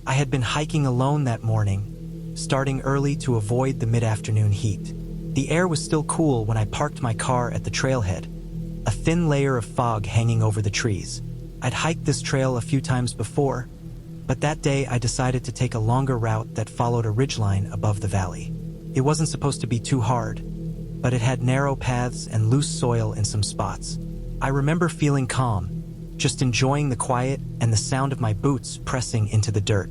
I had been hiking alone that morning, starting early to avoid the mid-afternoon heat. The air was still cool when I parked my car at the trailhead, a thin layer of fog hanging over the trees. I'd hiked this trail a few times before, but that day I decided to take a longer route that followed a ridgeline above the valley. It wasn't supposed to be too hard, but it had narrow paths and loose soil in some spots. I remember feeling calm, just enjoying the quiet and the sound of my boots pressing into the dirt.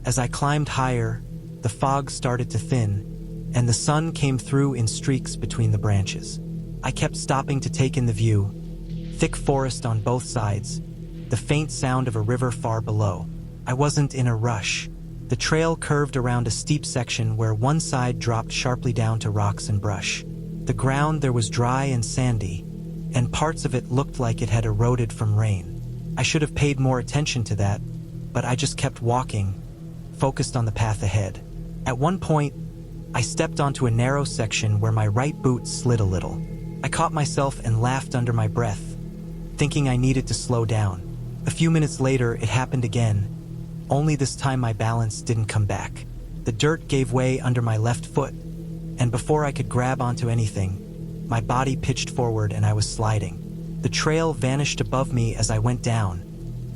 As I climbed higher, the fog started to thin, and the sun came through in streaks between the branches. I kept stopping to take in the view, thick forest on both sides, the faint sound of a river far below. I wasn't in a rush. The trail curved around a steep section where one side dropped sharply down to rocks and brush. The ground there was dry and sandy, and parts of it looked like it had eroded from rain. I should have paid more attention to that, but I just kept walking, focused on the path ahead. At one point, I stepped onto a narrow section where my right boot slid a little. I caught myself and laughed under my breath, thinking I needed to slow down. A few minutes later, it happened again, only this time my balance didn't come back. The dirt gave way under my left foot, and before I could grab onto anything, my body pitched forward and I was sliding. The trail vanished above me as I went down,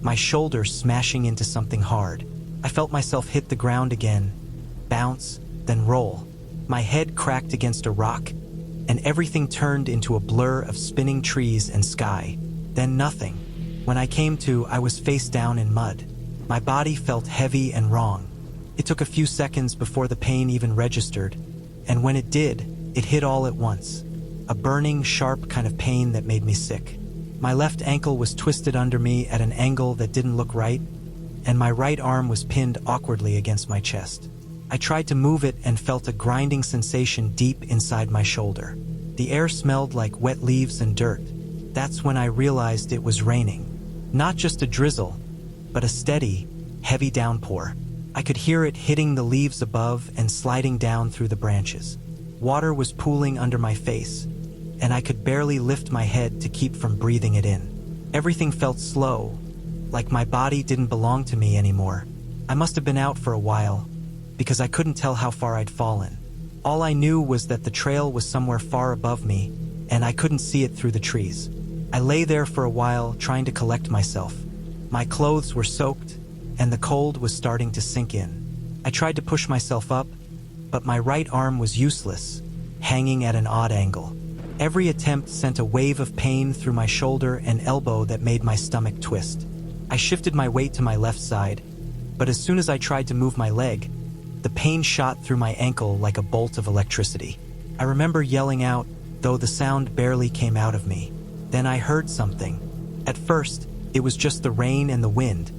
my shoulder smashing into something hard. I felt myself hit the ground again, bounce, then roll. My head cracked against a rock, and everything turned into a blur of spinning trees and sky. Then nothing. When I came to, I was face down in mud. My body felt heavy and wrong. It took a few seconds before the pain even registered, and when it did, it hit all at once. A burning, sharp kind of pain that made me sick. My left ankle was twisted under me at an angle that didn't look right, and my right arm was pinned awkwardly against my chest. I tried to move it and felt a grinding sensation deep inside my shoulder. The air smelled like wet leaves and dirt. That's when I realized it was raining. Not just a drizzle, but a steady, heavy downpour. I could hear it hitting the leaves above and sliding down through the branches. Water was pooling under my face, and I could barely lift my head to keep from breathing it in. Everything felt slow, like my body didn't belong to me anymore. I must have been out for a while, because I couldn't tell how far I'd fallen. All I knew was that the trail was somewhere far above me, and I couldn't see it through the trees. I lay there for a while, trying to collect myself. My clothes were soaked, and the cold was starting to sink in. I tried to push myself up, but my right arm was useless, hanging at an odd angle. Every attempt sent a wave of pain through my shoulder and elbow that made my stomach twist. I shifted my weight to my left side, but as soon as I tried to move my leg, the pain shot through my ankle like a bolt of electricity. I remember yelling out, though the sound barely came out of me. Then I heard something. At first, it was just the rain and the wind,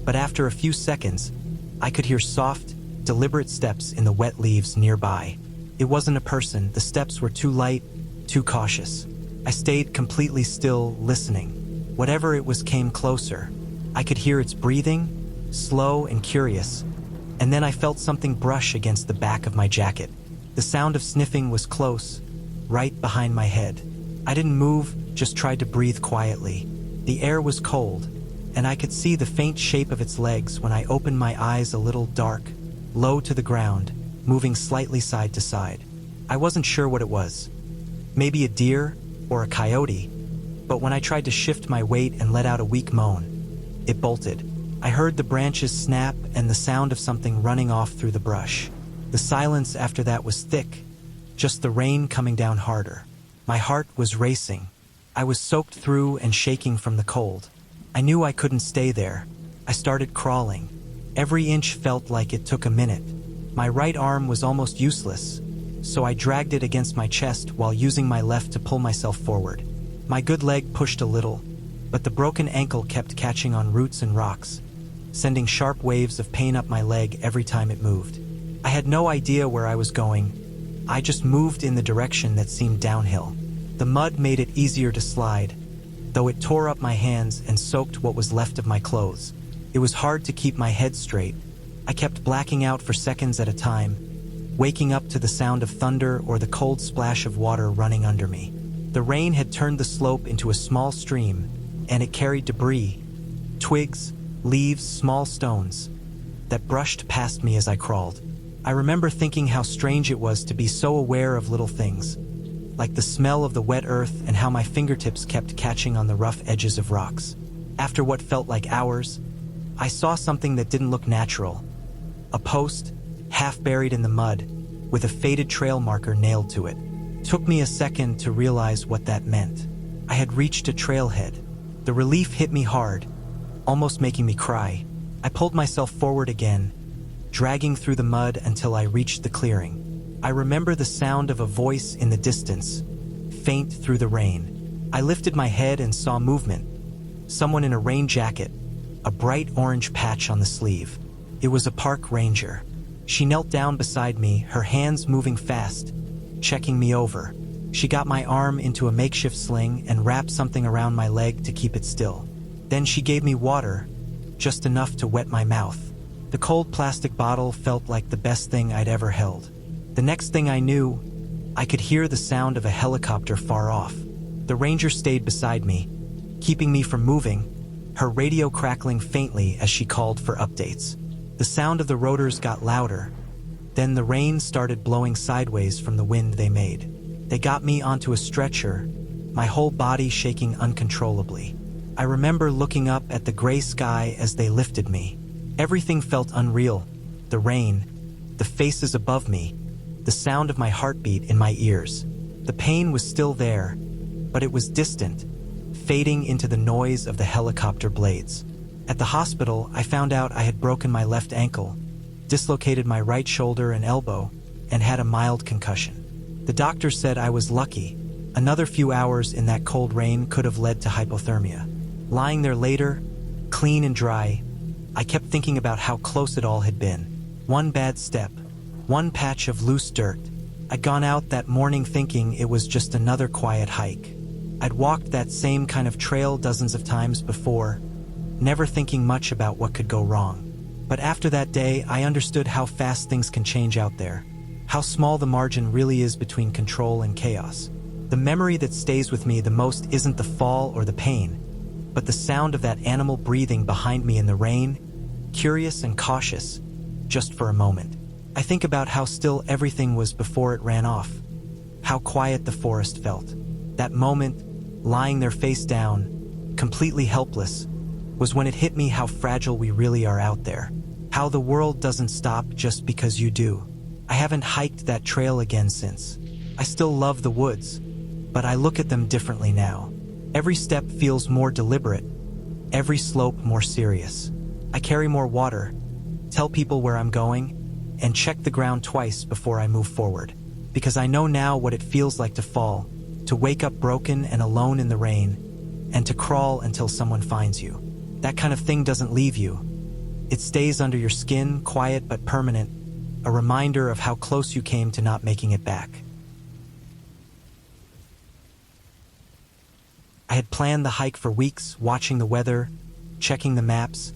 but after a few seconds, I could hear soft, deliberate steps in the wet leaves nearby. It wasn't a person. The steps were too light, too cautious. I stayed completely still, listening. Whatever it was came closer. I could hear its breathing, slow and curious, and then I felt something brush against the back of my jacket. The sound of sniffing was close, right behind my head. I didn't move, just tried to breathe quietly. The air was cold, and I could see the faint shape of its legs when I opened my eyes, a little dark, low to the ground, moving slightly side to side. I wasn't sure what it was. Maybe a deer or a coyote, but when I tried to shift my weight and let out a weak moan, it bolted. I heard the branches snap and the sound of something running off through the brush. The silence after that was thick, just the rain coming down harder. My heart was racing. I was soaked through and shaking from the cold. I knew I couldn't stay there. I started crawling. Every inch felt like it took a minute. My right arm was almost useless, so I dragged it against my chest while using my left to pull myself forward. My good leg pushed a little, but the broken ankle kept catching on roots and rocks, sending sharp waves of pain up my leg every time it moved. I had no idea where I was going. I just moved in the direction that seemed downhill. The mud made it easier to slide, though it tore up my hands and soaked what was left of my clothes. It was hard to keep my head straight. I kept blacking out for seconds at a time, waking up to the sound of thunder or the cold splash of water running under me. The rain had turned the slope into a small stream, and it carried debris, twigs, leaves, small stones. that brushed past me as I crawled. I remember thinking how strange it was to be so aware of little things, like the smell of the wet earth and how my fingertips kept catching on the rough edges of rocks. After what felt like hours, I saw something that didn't look natural. A post, half buried in the mud, with a faded trail marker nailed to it. Took me a second to realize what that meant. I had reached a trailhead. The relief hit me hard, almost making me cry. I pulled myself forward again, dragging through the mud until I reached the clearing. I remember the sound of a voice in the distance, faint through the rain. I lifted my head and saw movement. Someone in a rain jacket, a bright orange patch on the sleeve. It was a park ranger. She knelt down beside me, her hands moving fast, checking me over. She got my arm into a makeshift sling and wrapped something around my leg to keep it still. Then she gave me water, just enough to wet my mouth. The cold plastic bottle felt like the best thing I'd ever held. The next thing I knew, I could hear the sound of a helicopter far off. The ranger stayed beside me, keeping me from moving, her radio crackling faintly as she called for updates. The sound of the rotors got louder. Then the rain started blowing sideways from the wind they made. They got me onto a stretcher, my whole body shaking uncontrollably. I remember looking up at the gray sky as they lifted me. Everything felt unreal. The rain, the faces above me, the sound of my heartbeat in my ears. The pain was still there, but it was distant, fading into the noise of the helicopter blades. At the hospital, I found out I had broken my left ankle, dislocated my right shoulder and elbow, and had a mild concussion. The doctor said I was lucky. Another few hours in that cold rain could have led to hypothermia. Lying there later, clean and dry, I kept thinking about how close it all had been. One bad step, one patch of loose dirt. I'd gone out that morning thinking it was just another quiet hike. I'd walked that same kind of trail dozens of times before, never thinking much about what could go wrong. But after that day, I understood how fast things can change out there, how small the margin really is between control and chaos. The memory that stays with me the most isn't the fall or the pain, but the sound of that animal breathing behind me in the rain, curious and cautious, just for a moment. I think about how still everything was before it ran off, how quiet the forest felt. That moment, lying there face down, completely helpless, was when it hit me how fragile we really are out there, how the world doesn't stop just because you do. I haven't hiked that trail again since. I still love the woods, but I look at them differently now. Every step feels more deliberate, every slope more serious. I carry more water, tell people where I'm going, and check the ground twice before I move forward. Because I know now what it feels like to fall, to wake up broken and alone in the rain, and to crawl until someone finds you. That kind of thing doesn't leave you. It stays under your skin, quiet but permanent, a reminder of how close you came to not making it back. I had planned the hike for weeks, watching the weather, checking the maps,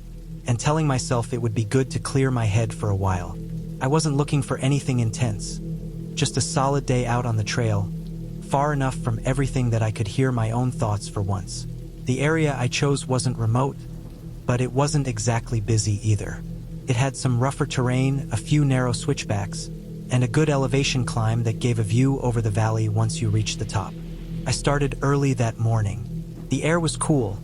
and telling myself it would be good to clear my head for a while. I wasn't looking for anything intense, just a solid day out on the trail, far enough from everything that I could hear my own thoughts for once. The area I chose wasn't remote, but it wasn't exactly busy either. It had some rougher terrain, a few narrow switchbacks, and a good elevation climb that gave a view over the valley once you reached the top. I started early that morning. The air was cool,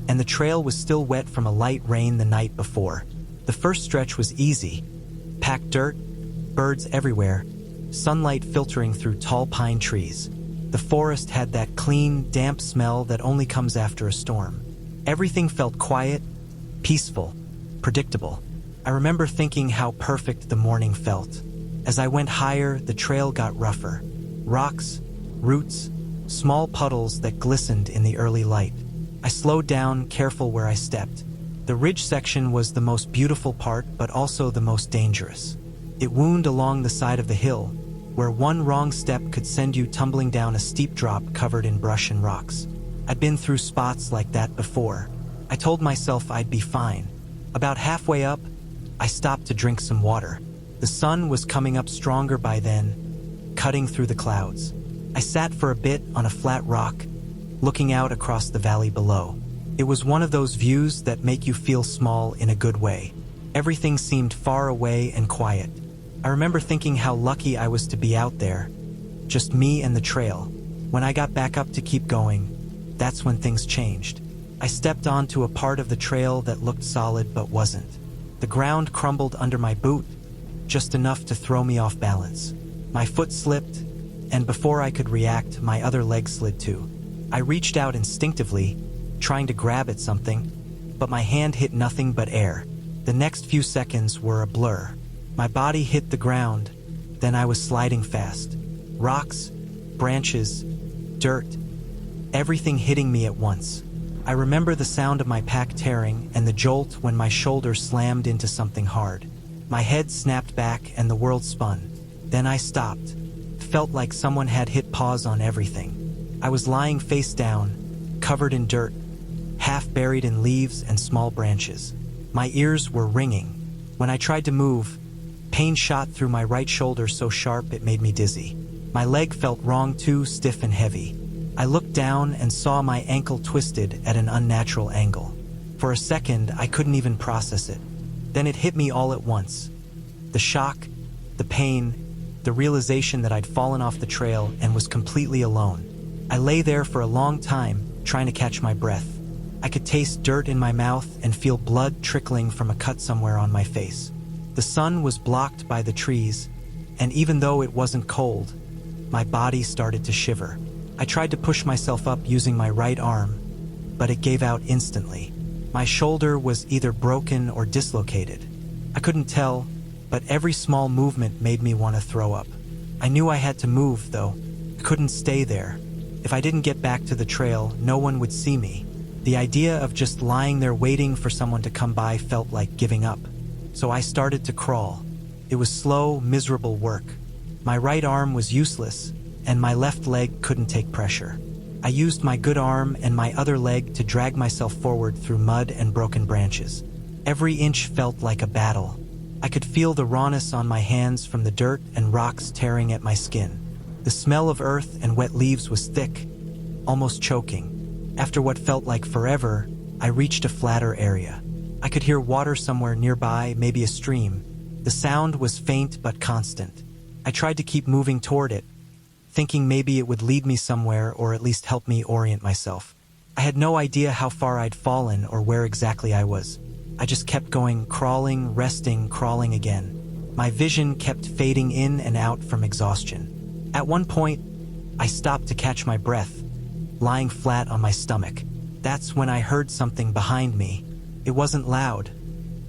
and the trail was still wet from a light rain the night before. The first stretch was easy. Packed dirt, birds everywhere, sunlight filtering through tall pine trees. The forest had that clean, damp smell that only comes after a storm. Everything felt quiet, peaceful, predictable. I remember thinking how perfect the morning felt. As I went higher, the trail got rougher. Rocks, roots, small puddles that glistened in the early light. I slowed down, careful where I stepped. The ridge section was the most beautiful part, but also the most dangerous. It wound along the side of the hill, where one wrong step could send you tumbling down a steep drop covered in brush and rocks. I'd been through spots like that before. I told myself I'd be fine. About halfway up, I stopped to drink some water. The sun was coming up stronger by then, cutting through the clouds. I sat for a bit on a flat rock, looking out across the valley below. It was one of those views that make you feel small in a good way. Everything seemed far away and quiet. I remember thinking how lucky I was to be out there, just me and the trail. When I got back up to keep going, that's when things changed. I stepped onto a part of the trail that looked solid but wasn't. The ground crumbled under my boot, just enough to throw me off balance. My foot slipped, and before I could react, my other leg slid too. I reached out instinctively, trying to grab at something, but my hand hit nothing but air. The next few seconds were a blur. My body hit the ground, then I was sliding fast. Rocks, branches, dirt, everything hitting me at once. I remember the sound of my pack tearing and the jolt when my shoulder slammed into something hard. My head snapped back and the world spun. Then I stopped. It felt like someone had hit pause on everything. I was lying face down, covered in dirt, half buried in leaves and small branches. My ears were ringing. When I tried to move, pain shot through my right shoulder so sharp it made me dizzy. My leg felt wrong too, stiff and heavy. I looked down and saw my ankle twisted at an unnatural angle. For a second, I couldn't even process it. Then it hit me all at once. The shock, the pain, the realization that I'd fallen off the trail and was completely alone. I lay there for a long time, trying to catch my breath. I could taste dirt in my mouth and feel blood trickling from a cut somewhere on my face. The sun was blocked by the trees, and even though it wasn't cold, my body started to shiver. I tried to push myself up using my right arm, but it gave out instantly. My shoulder was either broken or dislocated. I couldn't tell, but every small movement made me want to throw up. I knew I had to move, though. I couldn't stay there. If I didn't get back to the trail, no one would see me. The idea of just lying there waiting for someone to come by felt like giving up. So I started to crawl. It was slow, miserable work. My right arm was useless, and my left leg couldn't take pressure. I used my good arm and my other leg to drag myself forward through mud and broken branches. Every inch felt like a battle. I could feel the rawness on my hands from the dirt and rocks tearing at my skin. The smell of earth and wet leaves was thick, almost choking. After what felt like forever, I reached a flatter area. I could hear water somewhere nearby, maybe a stream. The sound was faint but constant. I tried to keep moving toward it, thinking maybe it would lead me somewhere or at least help me orient myself. I had no idea how far I'd fallen or where exactly I was. I just kept going, crawling, resting, crawling again. My vision kept fading in and out from exhaustion. At one point, I stopped to catch my breath, lying flat on my stomach. That's when I heard something behind me. It wasn't loud,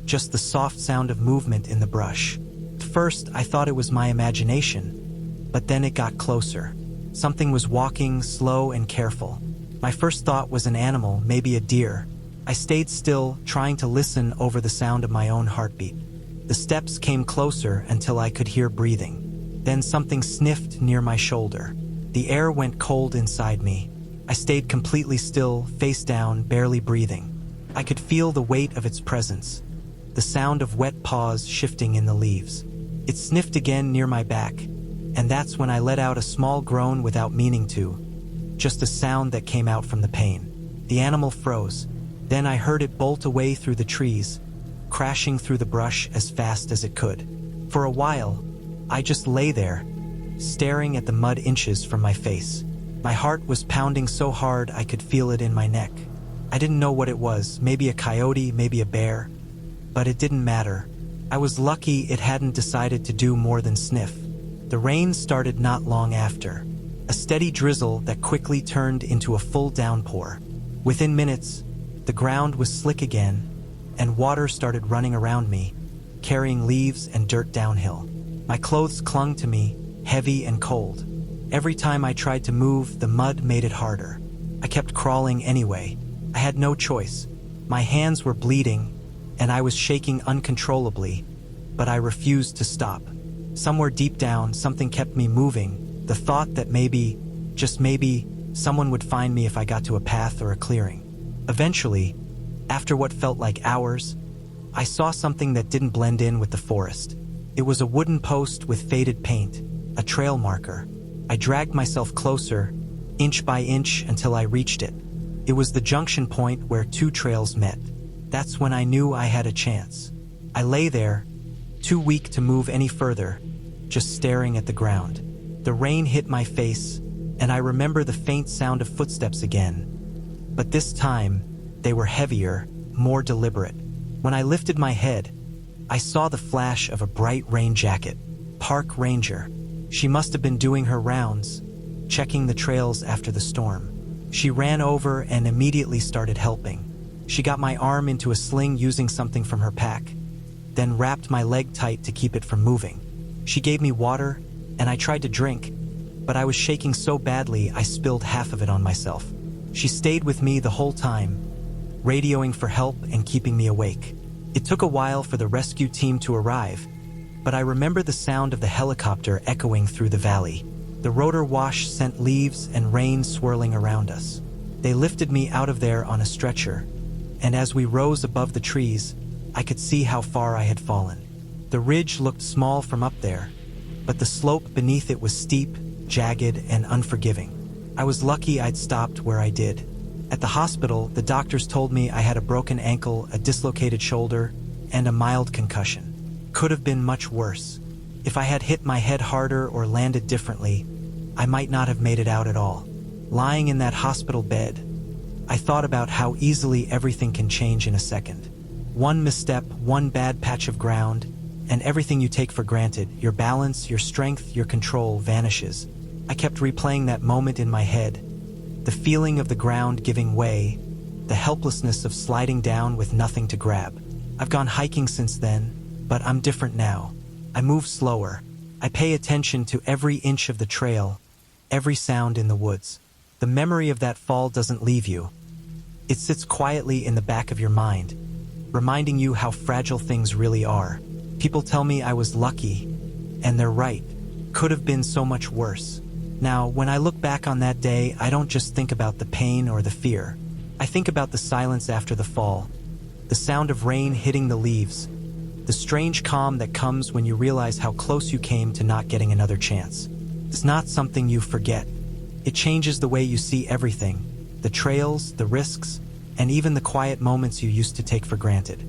just the soft sound of movement in the brush. At first, I thought it was my imagination, but then it got closer. Something was walking, slow and careful. My first thought was an animal, maybe a deer. I stayed still, trying to listen over the sound of my own heartbeat. The steps came closer until I could hear breathing. Then something sniffed near my shoulder. The air went cold inside me. I stayed completely still, face down, barely breathing. I could feel the weight of its presence, the sound of wet paws shifting in the leaves. It sniffed again near my back, and that's when I let out a small groan without meaning to, just a sound that came out from the pain. The animal froze. Then I heard it bolt away through the trees, crashing through the brush as fast as it could. For a while, I just lay there, staring at the mud inches from my face. My heart was pounding so hard I could feel it in my neck. I didn't know what it was, maybe a coyote, maybe a bear, but it didn't matter. I was lucky it hadn't decided to do more than sniff. The rain started not long after, a steady drizzle that quickly turned into a full downpour. Within minutes, the ground was slick again, and water started running around me, carrying leaves and dirt downhill. My clothes clung to me, heavy and cold. Every time I tried to move, the mud made it harder. I kept crawling anyway. I had no choice. My hands were bleeding, and I was shaking uncontrollably, but I refused to stop. Somewhere deep down, something kept me moving, the thought that maybe, just maybe, someone would find me if I got to a path or a clearing. Eventually, after what felt like hours, I saw something that didn't blend in with the forest. It was a wooden post with faded paint, a trail marker. I dragged myself closer, inch by inch, until I reached it. It was the junction point where two trails met. That's when I knew I had a chance. I lay there, too weak to move any further, just staring at the ground. The rain hit my face, and I remember the faint sound of footsteps again. But this time, they were heavier, more deliberate. When I lifted my head, I saw the flash of a bright rain jacket. Park ranger. She must have been doing her rounds, checking the trails after the storm. She ran over and immediately started helping. She got my arm into a sling using something from her pack, then wrapped my leg tight to keep it from moving. She gave me water, and I tried to drink, but I was shaking so badly I spilled half of it on myself. She stayed with me the whole time, radioing for help and keeping me awake. It took a while for the rescue team to arrive, but I remember the sound of the helicopter echoing through the valley. The rotor wash sent leaves and rain swirling around us. They lifted me out of there on a stretcher, and as we rose above the trees, I could see how far I had fallen. The ridge looked small from up there, but the slope beneath it was steep, jagged, and unforgiving. I was lucky I'd stopped where I did. At the hospital, the doctors told me I had a broken ankle, a dislocated shoulder, and a mild concussion. Could have been much worse. If I had hit my head harder or landed differently, I might not have made it out at all. Lying in that hospital bed, I thought about how easily everything can change in a second. One misstep, one bad patch of ground, and everything you take for granted, your balance, your strength, your control, vanishes. I kept replaying that moment in my head, the feeling of the ground giving way, the helplessness of sliding down with nothing to grab. I've gone hiking since then, but I'm different now. I move slower. I pay attention to every inch of the trail, every sound in the woods. The memory of that fall doesn't leave you. It sits quietly in the back of your mind, reminding you how fragile things really are. People tell me I was lucky, and they're right. Could have been so much worse. Now, when I look back on that day, I don't just think about the pain or the fear. I think about the silence after the fall, the sound of rain hitting the leaves, the strange calm that comes when you realize how close you came to not getting another chance. It's not something you forget. It changes the way you see everything, the trails, the risks, and even the quiet moments you used to take for granted.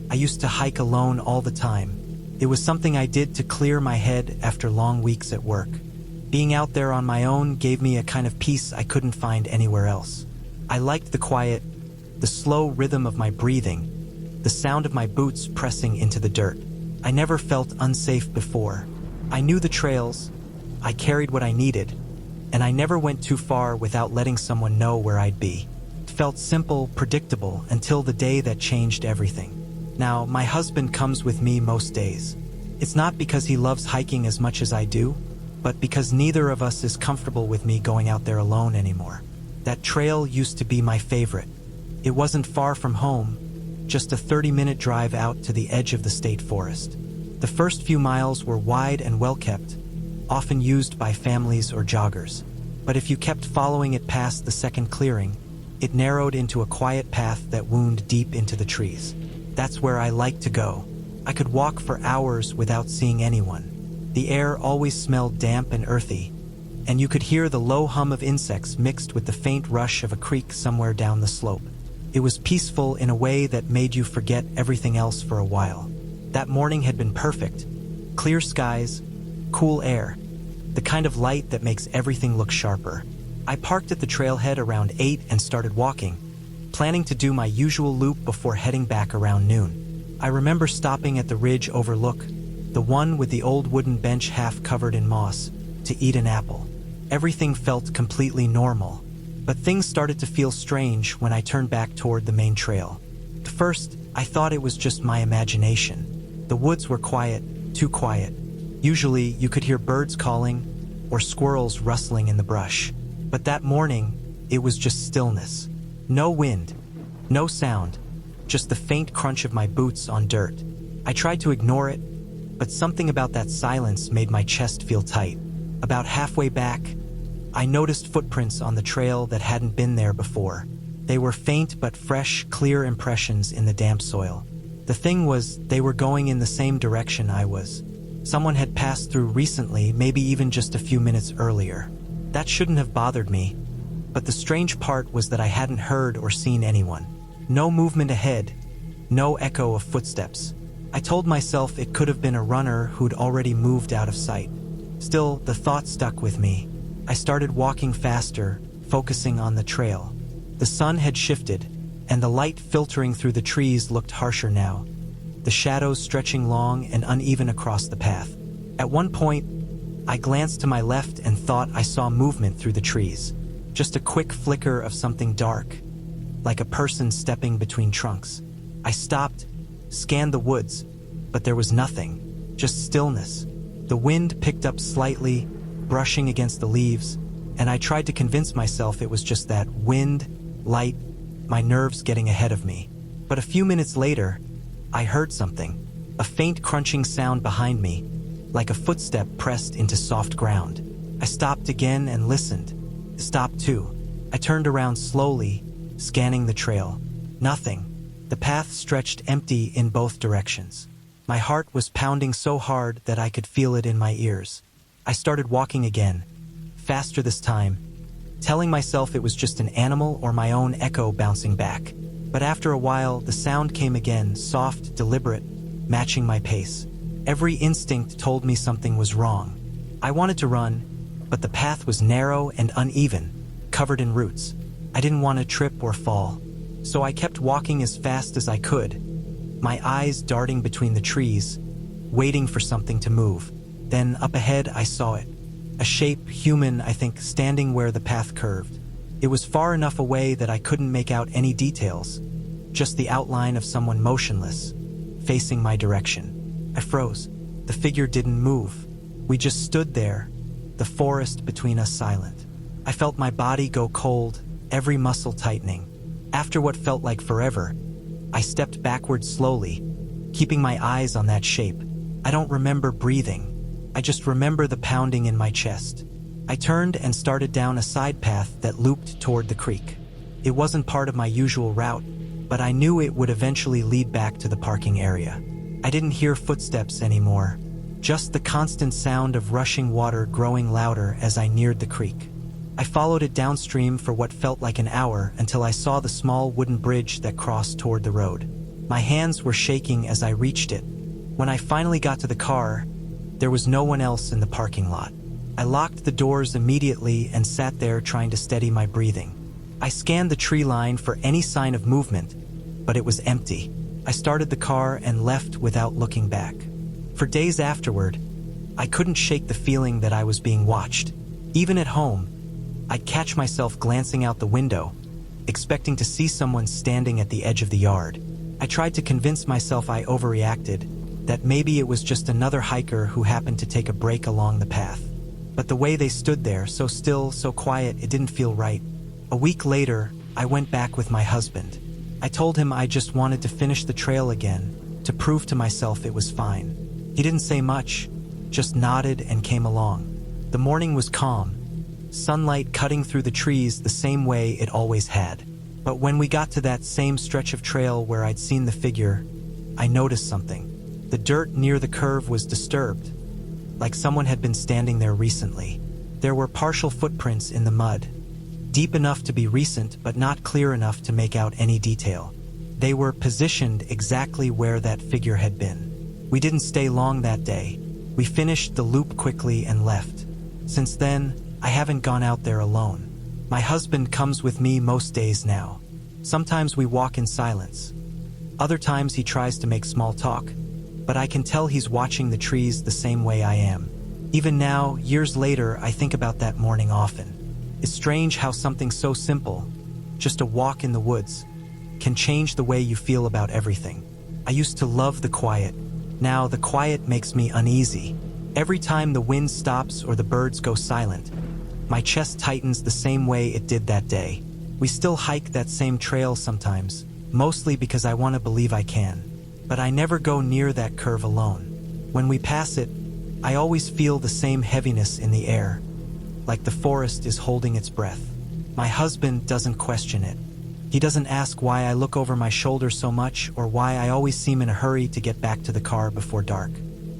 I used to hike alone all the time. It was something I did to clear my head after long weeks at work. Being out there on my own gave me a kind of peace I couldn't find anywhere else. I liked the quiet, the slow rhythm of my breathing, the sound of my boots pressing into the dirt. I never felt unsafe before. I knew the trails, I carried what I needed, and I never went too far without letting someone know where I'd be. It felt simple, predictable, until the day that changed everything. Now, my husband comes with me most days. It's not because he loves hiking as much as I do, but because neither of us is comfortable with me going out there alone anymore. That trail used to be my favorite. It wasn't far from home, just a 30-minute drive out to the edge of the state forest. The first few miles were wide and well-kept, often used by families or joggers. But if you kept following it past the second clearing, it narrowed into a quiet path that wound deep into the trees. That's where I liked to go. I could walk for hours without seeing anyone. The air always smelled damp and earthy, and you could hear the low hum of insects mixed with the faint rush of a creek somewhere down the slope. It was peaceful in a way that made you forget everything else for a while. That morning had been perfect. Clear skies, cool air, the kind of light that makes everything look sharper. I parked at the trailhead around 8 and started walking, planning to do my usual loop before heading back around noon. I remember stopping at the ridge overlook, the one with the old wooden bench half covered in moss, to eat an apple. Everything felt completely normal, but things started to feel strange when I turned back toward the main trail. At first, I thought it was just my imagination. The woods were quiet, too quiet. Usually, you could hear birds calling or squirrels rustling in the brush. But that morning, it was just stillness. No wind, no sound, just the faint crunch of my boots on dirt. I tried to ignore it, but something about that silence made my chest feel tight. About halfway back, I noticed footprints on the trail that hadn't been there before. They were faint but fresh, clear impressions in the damp soil. The thing was, they were going in the same direction I was. Someone had passed through recently, maybe even just a few minutes earlier. That shouldn't have bothered me, but the strange part was that I hadn't heard or seen anyone. No movement ahead, no echo of footsteps. I told myself it could have been a runner who'd already moved out of sight. Still, the thought stuck with me. I started walking faster, focusing on the trail. The sun had shifted, and the light filtering through the trees looked harsher now, the shadows stretching long and uneven across the path. At one point, I glanced to my left and thought I saw movement through the trees. Just a quick flicker of something dark, like a person stepping between trunks. I stopped, scanned the woods, but there was nothing, just stillness. The wind picked up slightly, brushing against the leaves, and I tried to convince myself it was just that wind, light, my nerves getting ahead of me. But a few minutes later, I heard something, a faint crunching sound behind me, like a footstep pressed into soft ground. I stopped again and listened. Stopped too. I turned around slowly, scanning the trail. Nothing. The path stretched empty in both directions. My heart was pounding so hard that I could feel it in my ears. I started walking again, faster this time, telling myself it was just an animal or my own echo bouncing back. But after a while, the sound came again, soft, deliberate, matching my pace. Every instinct told me something was wrong. I wanted to run, but the path was narrow and uneven, covered in roots. I didn't want to trip or fall, so I kept walking as fast as I could, my eyes darting between the trees, waiting for something to move. Then up ahead I saw it. A shape, human, I think, standing where the path curved. It was far enough away that I couldn't make out any details, just the outline of someone motionless, facing my direction. I froze. The figure didn't move. We just stood there, the forest between us silent. I felt my body go cold, every muscle tightening. After what felt like forever, I stepped backward slowly, keeping my eyes on that shape. I don't remember breathing. I just remember the pounding in my chest. I turned and started down a side path that looped toward the creek. It wasn't part of my usual route, but I knew it would eventually lead back to the parking area. I didn't hear footsteps anymore, just the constant sound of rushing water growing louder as I neared the creek. I followed it downstream for what felt like an hour until I saw the small wooden bridge that crossed toward the road. My hands were shaking as I reached it. When I finally got to the car, there was no one else in the parking lot. I locked the doors immediately and sat there trying to steady my breathing. I scanned the tree line for any sign of movement, but it was empty. I started the car and left without looking back. For days afterward, I couldn't shake the feeling that I was being watched. Even at home, I'd catch myself glancing out the window, expecting to see someone standing at the edge of the yard. I tried to convince myself I overreacted, that maybe it was just another hiker who happened to take a break along the path. But the way they stood there, so still, so quiet, it didn't feel right. A week later, I went back with my husband. I told him I just wanted to finish the trail again, to prove to myself it was fine. He didn't say much, just nodded and came along. The morning was calm, sunlight cutting through the trees the same way it always had. But when we got to that same stretch of trail where I'd seen the figure, I noticed something. The dirt near the curve was disturbed, like someone had been standing there recently. There were partial footprints in the mud, deep enough to be recent but not clear enough to make out any detail. They were positioned exactly where that figure had been. We didn't stay long that day. We finished the loop quickly and left. Since then, I haven't gone out there alone. My husband comes with me most days now. Sometimes we walk in silence. Other times he tries to make small talk, but I can tell he's watching the trees the same way I am. Even now, years later, I think about that morning often. It's strange how something so simple, just a walk in the woods, can change the way you feel about everything. I used to love the quiet. Now the quiet makes me uneasy. Every time the wind stops or the birds go silent, my chest tightens the same way it did that day. We still hike that same trail sometimes, mostly because I want to believe I can. But I never go near that curve alone. When we pass it, I always feel the same heaviness in the air, like the forest is holding its breath. My husband doesn't question it. He doesn't ask why I look over my shoulder so much or why I always seem in a hurry to get back to the car before dark.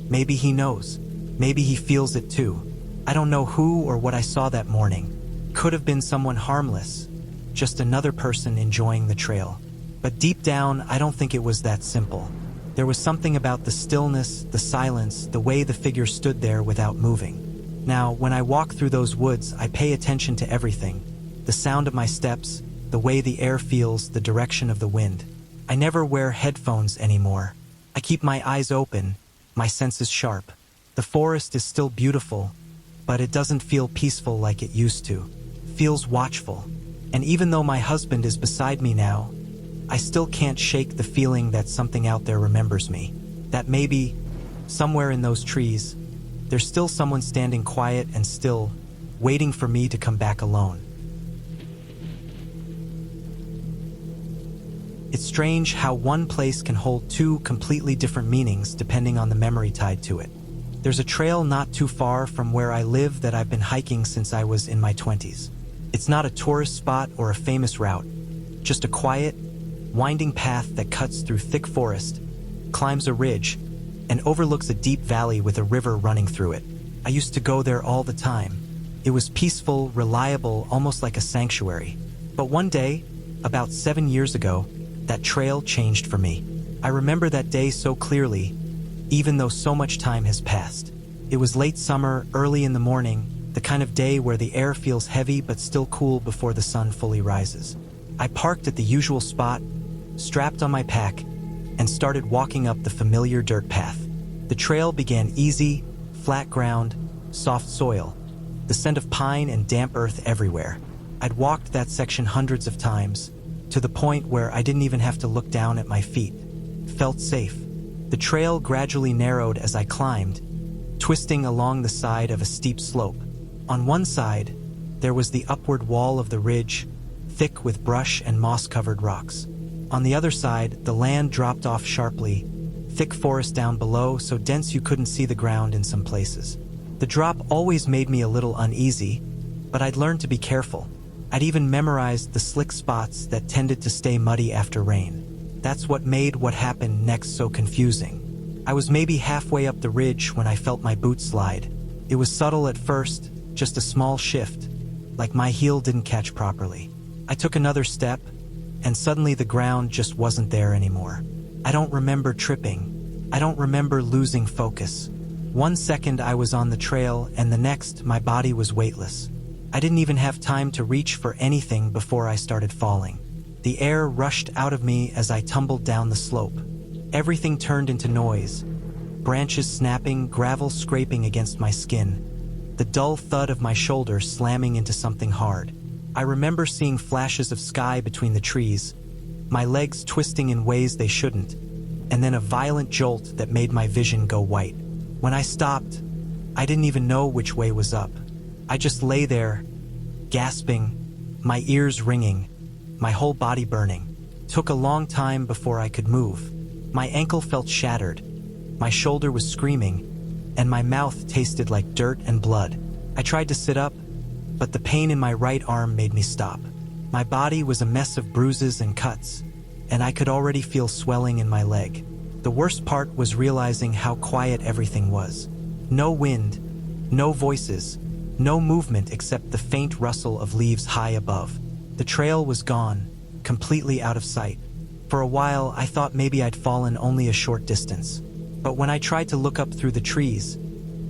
Maybe he knows. Maybe he feels it too. I don't know who or what I saw that morning. Could have been someone harmless, just another person enjoying the trail. But deep down, I don't think it was that simple. There was something about the stillness, the silence, the way the figure stood there without moving. Now, when I walk through those woods, I pay attention to everything. The sound of my steps, the way the air feels, the direction of the wind. I never wear headphones anymore. I keep my eyes open, my senses sharp. The forest is still beautiful, but it doesn't feel peaceful like it used to. It feels watchful. And even though my husband is beside me now, I still can't shake the feeling that something out there remembers me. That maybe, somewhere in those trees, there's still someone standing quiet and still, waiting for me to come back alone. It's strange how one place can hold two completely different meanings depending on the memory tied to it. There's a trail not too far from where I live that I've been hiking since I was in my 20s. It's not a tourist spot or a famous route, just a quiet, winding path that cuts through thick forest, climbs a ridge, and overlooks a deep valley with a river running through it. I used to go there all the time. It was peaceful, reliable, almost like a sanctuary. But one day, about 7 years ago, that trail changed for me. I remember that day so clearly, even though so much time has passed. It was late summer, early in the morning, the kind of day where the air feels heavy but still cool before the sun fully rises. I parked at the usual spot, strapped on my pack, and started walking up the familiar dirt path. The trail began easy, flat ground, soft soil, the scent of pine and damp earth everywhere. I'd walked that section hundreds of times, to the point where I didn't even have to look down at my feet. Felt safe. The trail gradually narrowed as I climbed, twisting along the side of a steep slope. On one side, there was the upward wall of the ridge, thick with brush and moss-covered rocks. On the other side, the land dropped off sharply, thick forest down below, so dense you couldn't see the ground in some places. The drop always made me a little uneasy, but I'd learned to be careful. I'd even memorized the slick spots that tended to stay muddy after rain. That's what made what happened next so confusing. I was maybe halfway up the ridge when I felt my boot slide. It was subtle at first, just a small shift, like my heel didn't catch properly. I took another step, and suddenly the ground just wasn't there anymore. I don't remember tripping. I don't remember losing focus. 1 second I was on the trail, and the next my body was weightless. I didn't even have time to reach for anything before I started falling. The air rushed out of me as I tumbled down the slope. Everything turned into noise. Branches snapping, gravel scraping against my skin, the dull thud of my shoulder slamming into something hard. I remember seeing flashes of sky between the trees, my legs twisting in ways they shouldn't, and then a violent jolt that made my vision go white. When I stopped, I didn't even know which way was up. I just lay there, gasping, my ears ringing, my whole body burning. Took a long time before I could move. My ankle felt shattered, my shoulder was screaming, and my mouth tasted like dirt and blood. I tried to sit up, but the pain in my right arm made me stop. My body was a mess of bruises and cuts, and I could already feel swelling in my leg. The worst part was realizing how quiet everything was. No wind, no voices, no movement except the faint rustle of leaves high above. The trail was gone, completely out of sight. For a while, I thought maybe I'd fallen only a short distance. But when I tried to look up through the trees,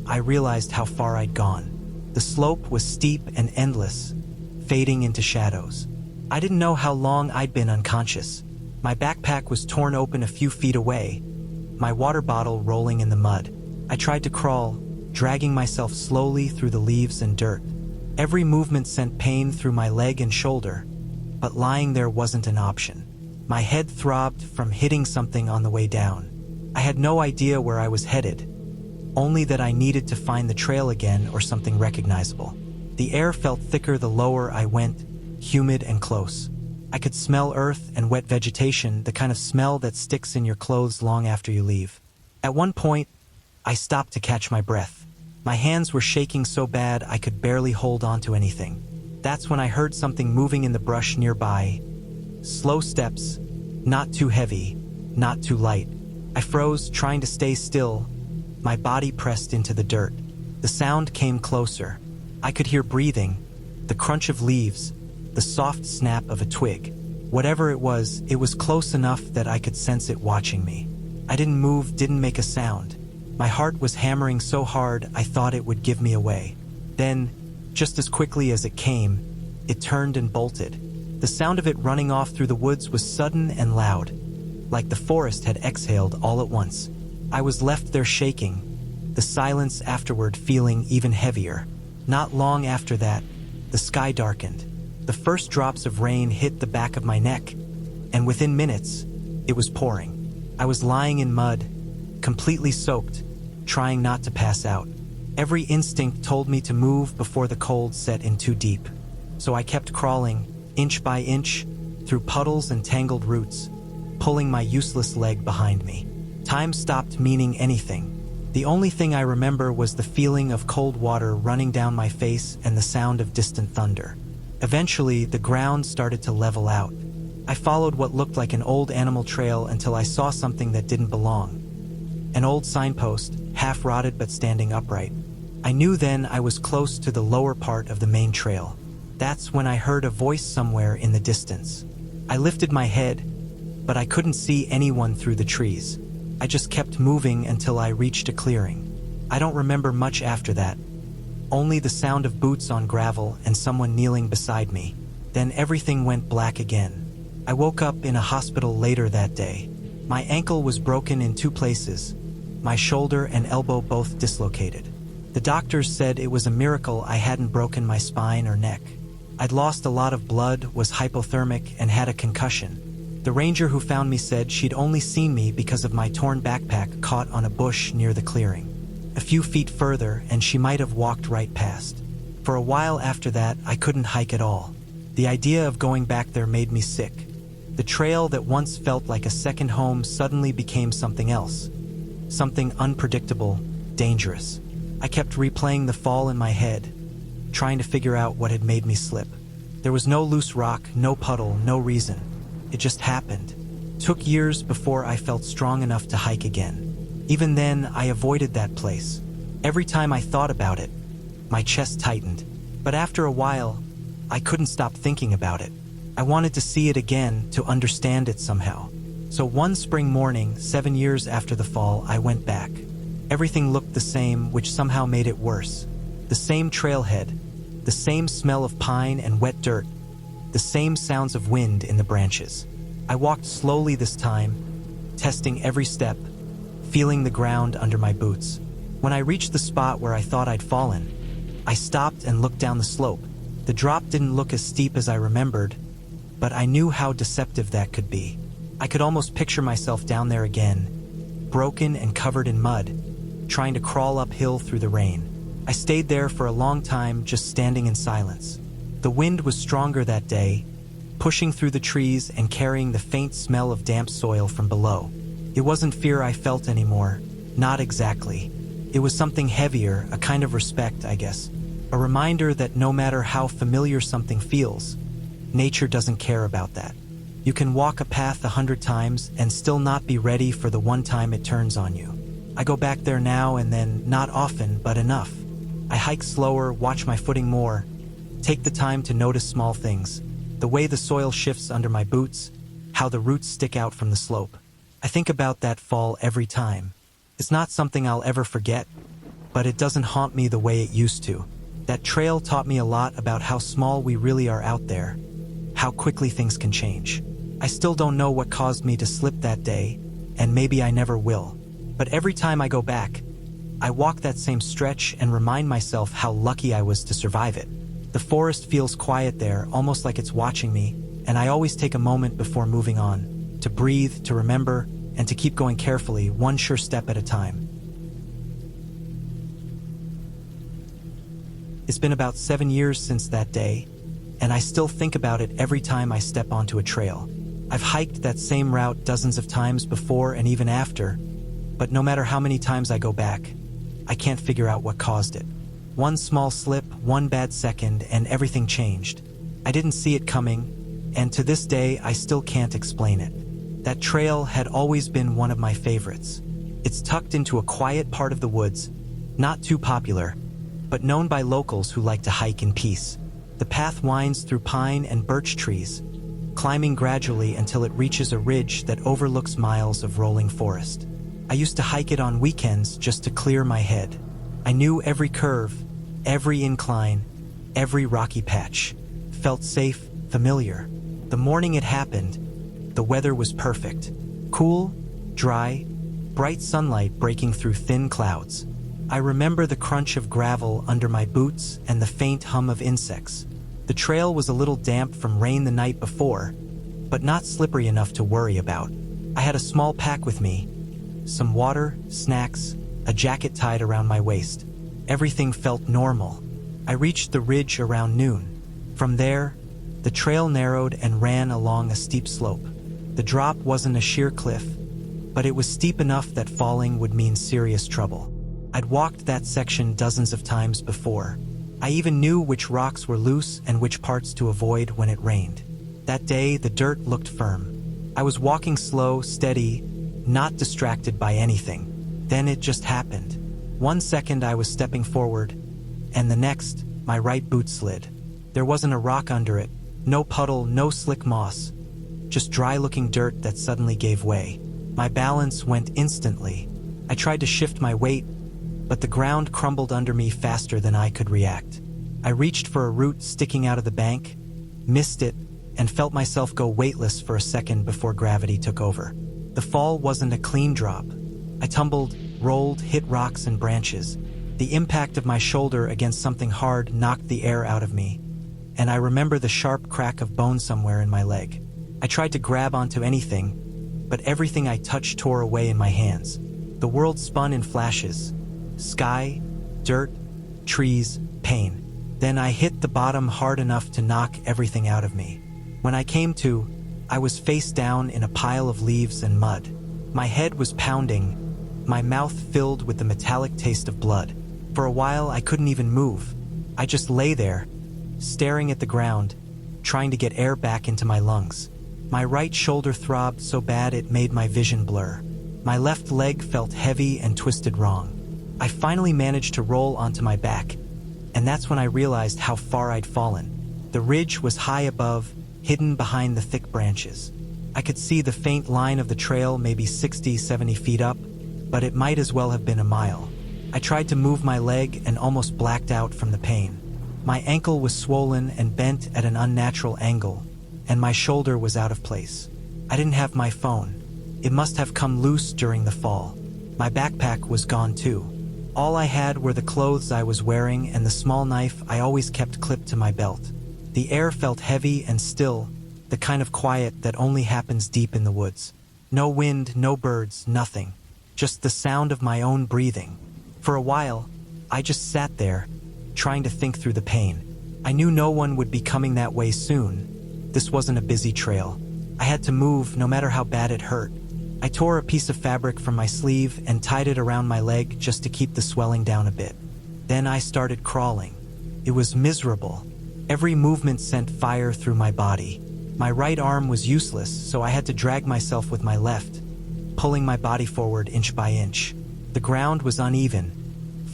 I realized how far I'd gone. The slope was steep and endless, fading into shadows. I didn't know how long I'd been unconscious. My backpack was torn open a few feet away, my water bottle rolling in the mud. I tried to crawl, dragging myself slowly through the leaves and dirt. Every movement sent pain through my leg and shoulder, but lying there wasn't an option. My head throbbed from hitting something on the way down. I had no idea where I was headed, only that I needed to find the trail again or something recognizable. The air felt thicker the lower I went, humid and close. I could smell earth and wet vegetation, the kind of smell that sticks in your clothes long after you leave. At one point, I stopped to catch my breath. My hands were shaking so bad I could barely hold on to anything. That's when I heard something moving in the brush nearby. Slow steps, not too heavy, not too light. I froze, trying to stay still. My body pressed into the dirt. The sound came closer. I could hear breathing, the crunch of leaves, the soft snap of a twig. Whatever it was close enough that I could sense it watching me. I didn't move, didn't make a sound. My heart was hammering so hard I thought it would give me away. Then, just as quickly as it came, it turned and bolted. The sound of it running off through the woods was sudden and loud, like the forest had exhaled all at once. I was left there shaking, the silence afterward feeling even heavier. Not long after that, the sky darkened. The first drops of rain hit the back of my neck, and within minutes, it was pouring. I was lying in mud, completely soaked, trying not to pass out. Every instinct told me to move before the cold set in too deep. So I kept crawling, inch by inch, through puddles and tangled roots, pulling my useless leg behind me. Time stopped meaning anything. The only thing I remember was the feeling of cold water running down my face and the sound of distant thunder. Eventually, the ground started to level out. I followed what looked like an old animal trail until I saw something that didn't belong. An old signpost, half rotted but standing upright. I knew then I was close to the lower part of the main trail. That's when I heard a voice somewhere in the distance. I lifted my head, but I couldn't see anyone through the trees. I just kept moving until I reached a clearing. I don't remember much after that. Only the sound of boots on gravel and someone kneeling beside me. Then everything went black again. I woke up in a hospital later that day. My ankle was broken in 2 places, my shoulder and elbow both dislocated. The doctors said it was a miracle I hadn't broken my spine or neck. I'd lost a lot of blood, was hypothermic, and had a concussion. The ranger who found me said she'd only seen me because of my torn backpack caught on a bush near the clearing. A few feet further, and she might have walked right past. For a while after that, I couldn't hike at all. The idea of going back there made me sick. The trail that once felt like a second home suddenly became something else. Something unpredictable, dangerous. I kept replaying the fall in my head, trying to figure out what had made me slip. There was no loose rock, no puddle, no reason. It just happened. Took years before I felt strong enough to hike again. Even then, I avoided that place. Every time I thought about it, my chest tightened. But after a while, I couldn't stop thinking about it. I wanted to see it again, to understand it somehow. So one spring morning, 7 years after the fall, I went back. Everything looked the same, which somehow made it worse. The same trailhead, the same smell of pine and wet dirt, the same sounds of wind in the branches. I walked slowly this time, testing every step, feeling the ground under my boots. When I reached the spot where I thought I'd fallen, I stopped and looked down the slope. The drop didn't look as steep as I remembered, but I knew how deceptive that could be. I could almost picture myself down there again, broken and covered in mud, trying to crawl uphill through the rain. I stayed there for a long time, just standing in silence. The wind was stronger that day, pushing through the trees and carrying the faint smell of damp soil from below. It wasn't fear I felt anymore, not exactly. It was something heavier, a kind of respect, I guess. A reminder that no matter how familiar something feels, nature doesn't care about that. You can walk a path 100 times and still not be ready for the one time it turns on you. I go back there now and then, not often, but enough. I hike slower, watch my footing more, take the time to notice small things. The way the soil shifts under my boots, how the roots stick out from the slope. I think about that fall every time. It's not something I'll ever forget, but it doesn't haunt me the way it used to. That trail taught me a lot about how small we really are out there, how quickly things can change. I still don't know what caused me to slip that day, and maybe I never will. But every time I go back, I walk that same stretch and remind myself how lucky I was to survive it. The forest feels quiet there, almost like it's watching me, and I always take a moment before moving on, to breathe, to remember, and to keep going carefully, one sure step at a time. It's been about 7 years since that day, and I still think about it every time I step onto a trail. I've hiked that same route dozens of times before and even after, but no matter how many times I go back, I can't figure out what caused it. One small slip, one bad second, and everything changed. I didn't see it coming, and to this day I still can't explain it. That trail had always been one of my favorites. It's tucked into a quiet part of the woods, not too popular, but known by locals who like to hike in peace. The path winds through pine and birch trees, climbing gradually until it reaches a ridge that overlooks miles of rolling forest. I used to hike it on weekends just to clear my head. I knew every curve, every incline, every rocky patch. Felt safe, familiar. The morning it happened, the weather was perfect. Cool, dry, bright sunlight breaking through thin clouds. I remember the crunch of gravel under my boots and the faint hum of insects. The trail was a little damp from rain the night before, but not slippery enough to worry about. I had a small pack with me, some water, snacks, a jacket tied around my waist. Everything felt normal. I reached the ridge around noon. From there, the trail narrowed and ran along a steep slope. The drop wasn't a sheer cliff, but it was steep enough that falling would mean serious trouble. I'd walked that section dozens of times before. I even knew which rocks were loose and which parts to avoid when it rained. That day, the dirt looked firm. I was walking slow, steady, not distracted by anything. Then it just happened. 1 second I was stepping forward, and the next, my right boot slid. There wasn't a rock under it, no puddle, no slick moss, just dry-looking dirt that suddenly gave way. My balance went instantly. I tried to shift my weight, but the ground crumbled under me faster than I could react. I reached for a root sticking out of the bank, missed it, and felt myself go weightless for a second before gravity took over. The fall wasn't a clean drop. I tumbled, rolled, hit rocks and branches. The impact of my shoulder against something hard knocked the air out of me, and I remember the sharp crack of bone somewhere in my leg. I tried to grab onto anything, but everything I touched tore away in my hands. The world spun in flashes. Sky, dirt, trees, pain. Then I hit the bottom hard enough to knock everything out of me. When I came to, I was face down in a pile of leaves and mud. My head was pounding, my mouth filled with the metallic taste of blood. For a while, I couldn't even move. I just lay there, staring at the ground, trying to get air back into my lungs. My right shoulder throbbed so bad it made my vision blur. My left leg felt heavy and twisted wrong. I finally managed to roll onto my back, and that's when I realized how far I'd fallen. The ridge was high above, hidden behind the thick branches. I could see the faint line of the trail maybe 60, 70 feet up, but it might as well have been a mile. I tried to move my leg and almost blacked out from the pain. My ankle was swollen and bent at an unnatural angle, and my shoulder was out of place. I didn't have my phone. It must have come loose during the fall. My backpack was gone too. All I had were the clothes I was wearing and the small knife I always kept clipped to my belt. The air felt heavy and still, the kind of quiet that only happens deep in the woods. No wind, no birds, nothing. Just the sound of my own breathing. For a while, I just sat there, trying to think through the pain. I knew no one would be coming that way soon. This wasn't a busy trail. I had to move no matter how bad it hurt. I tore a piece of fabric from my sleeve and tied it around my leg just to keep the swelling down a bit. Then I started crawling. It was miserable. Every movement sent fire through my body. My right arm was useless, so I had to drag myself with my left, pulling my body forward inch by inch. The ground was uneven,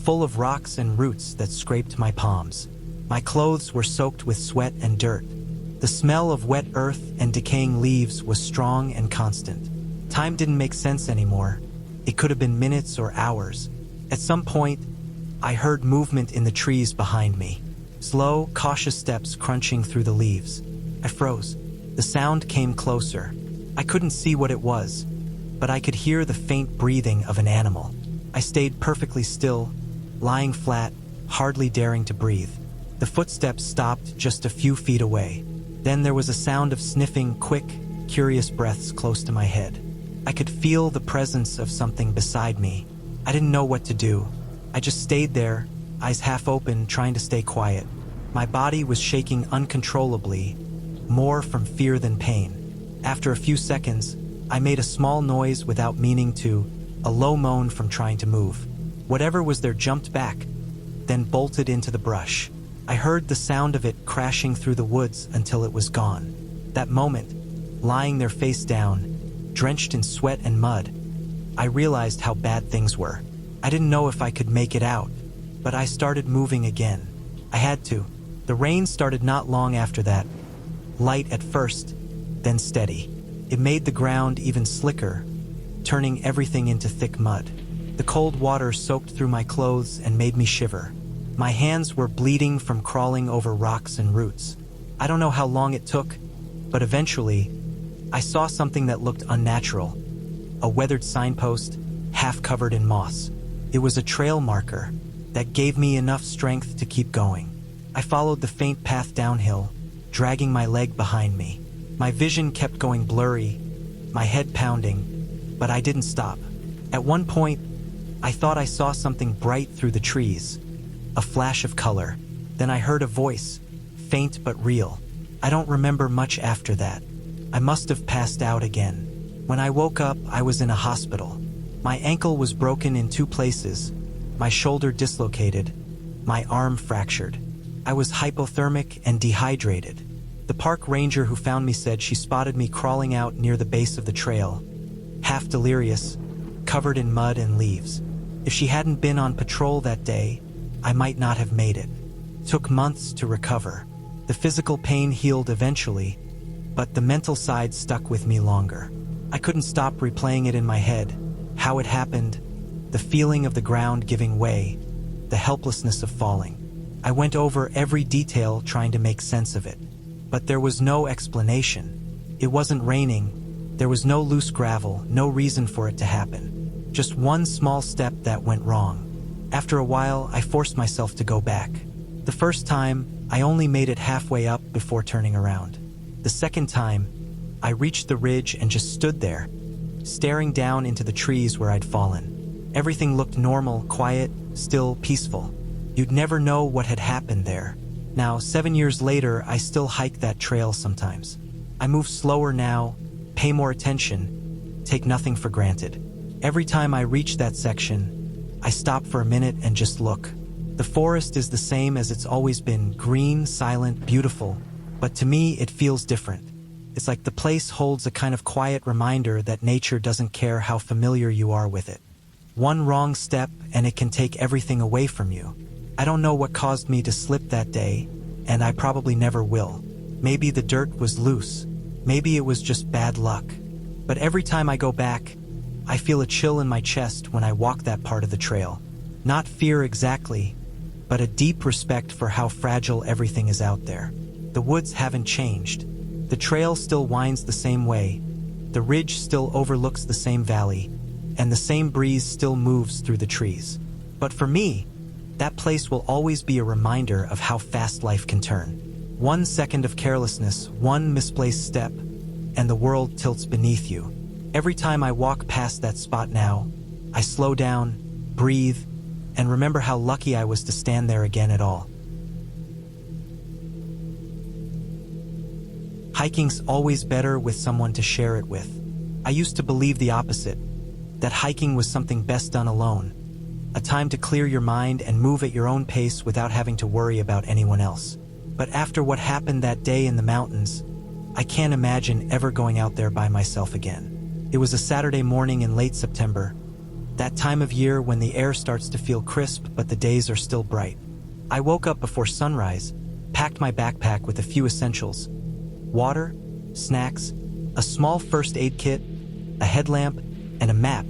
full of rocks and roots that scraped my palms. My clothes were soaked with sweat and dirt. The smell of wet earth and decaying leaves was strong and constant. Time didn't make sense anymore. It could have been minutes or hours. At some point, I heard movement in the trees behind me. Slow, cautious steps crunching through the leaves. I froze. The sound came closer. I couldn't see what it was, but I could hear the faint breathing of an animal. I stayed perfectly still, lying flat, hardly daring to breathe. The footsteps stopped just a few feet away. Then there was a sound of sniffing, quick, curious breaths close to my head. I could feel the presence of something beside me. I didn't know what to do. I just stayed there, eyes half open, trying to stay quiet. My body was shaking uncontrollably, more from fear than pain. After a few seconds, I made a small noise without meaning to, a low moan from trying to move. Whatever was there jumped back, then bolted into the brush. I heard the sound of it crashing through the woods until it was gone. That moment, lying there face down, drenched in sweat and mud, I realized how bad things were. I didn't know if I could make it out, but I started moving again. I had to. The rain started not long after that. Light at first, then steady. It made the ground even slicker, turning everything into thick mud. The cold water soaked through my clothes and made me shiver. My hands were bleeding from crawling over rocks and roots. I don't know how long it took, but eventually, I saw something that looked unnatural. A weathered signpost, half covered in moss. It was a trail marker that gave me enough strength to keep going. I followed the faint path downhill, dragging my leg behind me. My vision kept going blurry, my head pounding, but I didn't stop. At one point, I thought I saw something bright through the trees, a flash of color. Then I heard a voice, faint but real. I don't remember much after that. I must have passed out again. When I woke up, I was in a hospital. My ankle was broken in 2 places, my shoulder dislocated, my arm fractured. I was hypothermic and dehydrated. The park ranger who found me said she spotted me crawling out near the base of the trail, half delirious, covered in mud and leaves. If she hadn't been on patrol that day, I might not have made it. It took months to recover. The physical pain healed eventually, but the mental side stuck with me longer. I couldn't stop replaying it in my head, how it happened, the feeling of the ground giving way, the helplessness of falling. I went over every detail trying to make sense of it, but there was no explanation. It wasn't raining, there was no loose gravel, no reason for it to happen. Just one small step that went wrong. After a while, I forced myself to go back. The first time, I only made it halfway up before turning around. The second time, I reached the ridge and just stood there, staring down into the trees where I'd fallen. Everything looked normal, quiet, still, peaceful. You'd never know what had happened there. Now, 7 years later, I still hike that trail sometimes. I move slower now, pay more attention, take nothing for granted. Every time I reach that section, I stop for a minute and just look. The forest is the same as it's always been, green, silent, beautiful, but to me it feels different. It's like the place holds a kind of quiet reminder that nature doesn't care how familiar you are with it. One wrong step and it can take everything away from you. I don't know what caused me to slip that day, and I probably never will. Maybe the dirt was loose. Maybe it was just bad luck. But every time I go back, I feel a chill in my chest when I walk that part of the trail. Not fear exactly, but a deep respect for how fragile everything is out there. The woods haven't changed. The trail still winds the same way. The ridge still overlooks the same valley, and the same breeze still moves through the trees. But for me, that place will always be a reminder of how fast life can turn. 1 second of carelessness, one misplaced step, and the world tilts beneath you. Every time I walk past that spot now, I slow down, breathe, and remember how lucky I was to stand there again at all. Hiking's always better with someone to share it with. I used to believe the opposite, that hiking was something best done alone, a time to clear your mind and move at your own pace without having to worry about anyone else. But after what happened that day in the mountains, I can't imagine ever going out there by myself again. It was a Saturday morning in late September, that time of year when the air starts to feel crisp but the days are still bright. I woke up before sunrise, packed my backpack with a few essentials: water, snacks, a small first aid kit, a headlamp, and a map,